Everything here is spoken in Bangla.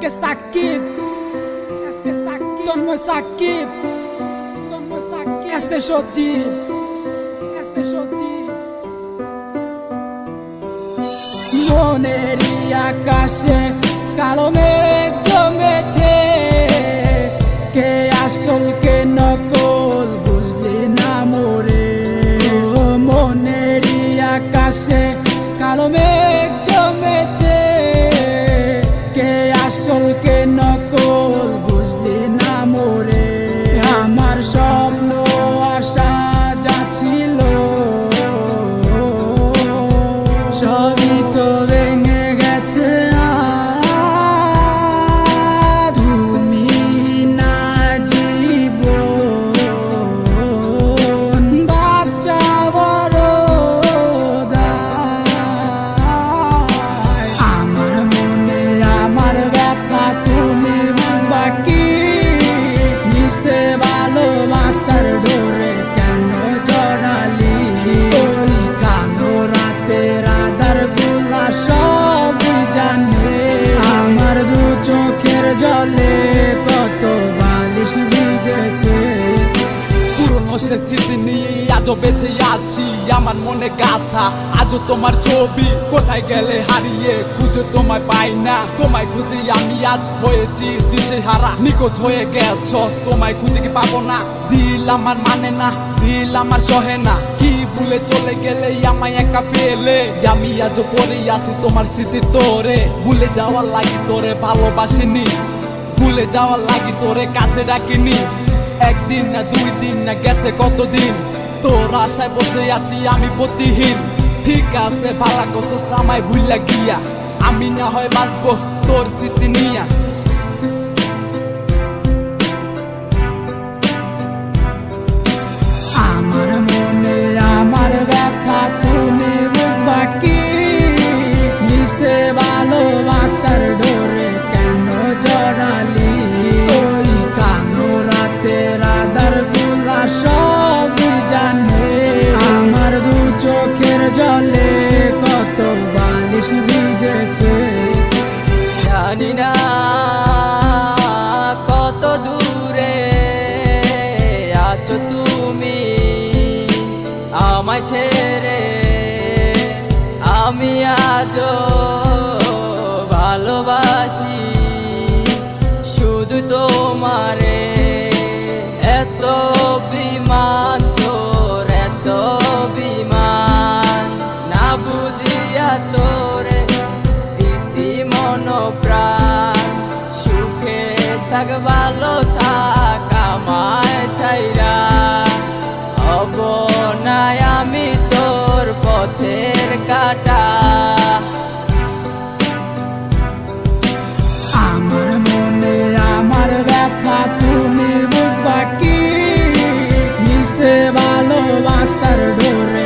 এসকে সাকিব, তন্ময় সাকিব, এসে সজীব, মনেরই আকাশে কালো মেঘ জমেছে, কে আসল কে নকল বুঝলি না মোরে। মনেরই আকাশে কালো মেঘ জমেছে, কে আসল কে নকল বুঝলি না মোরে। আমার স্বপ্ন আশা যাচ্ছিল সবই তো ভেঙে গেছে। তুমি না জীবন বাচ্চা বড় আমার মনে আমার ব্যথা তুমি বুঝবা কি? মিশে ভালোবাসার ডোরে কেন জড়ালি? ওই কালো রাতের আধার গুলা সব জানে। আমার দু চোখের জলে কত বালিশ ভিজেছে। পুরনো সে স্মৃতি নিয়ে আজও বেঁচে আছি, আমার মনে গাথা আজও তোমার ছবি। কোথায় গেলে হারিয়ে খুঁজে তোমায় পাই না, তোমায় খুঁজে আমি আজ হয়েছি দিশেহারা। নিখোঁজ হয়ে গেছ, তোমায় খুঁজে কি পাবো না? দিল আমার মানে না, দিল আমার সহে না। কি ভুলে চলে গেলে আমায় একা ফেলে? আমি আজও পড়ে আসি তোমার স্মৃতি তোরে। ভুলে যাওয়ার লাগি তোরে ভালোবাসিনি, ভুলে যাওয়ার লাগি তোরে কাছে ডাকিনি। একদিন না দুই দিন না গেছে কতদিন, তোর আশায় বসে আছি আমি প্রতিহীন। ঠিক আছে ভালা কসস আমায় ভুইলা গিয়া, আমি না হয় বাঁচবো তোর স্মৃতি নিয়া। আমার মনে আমার ব্যথা তুমি বুঝবা কি? মিশে ভালোবাসার ডোরে কেন জড়ালি? ওই কালো রাতের আধার গুলা সব জানে। আমার দু চোখের জলে কত বালিশ ভিজেছে। জানি না কত দূরে আছো তুমি আমায় ছেড়ে। আমি আজও ভালোবাসি শুধু তোমারে। এত বিমান তোর, এত বিমান না বুঝিয়া তোরে দিছি মন প্রাণ। সুখে থাক ভালো থাক আমায় ছাইরা, হব না আমি তোর পথের কাটা। আমার মনে আমার ব্যথা তুমি বুঝবা কি? মিশে ভালোবাসার ডোরে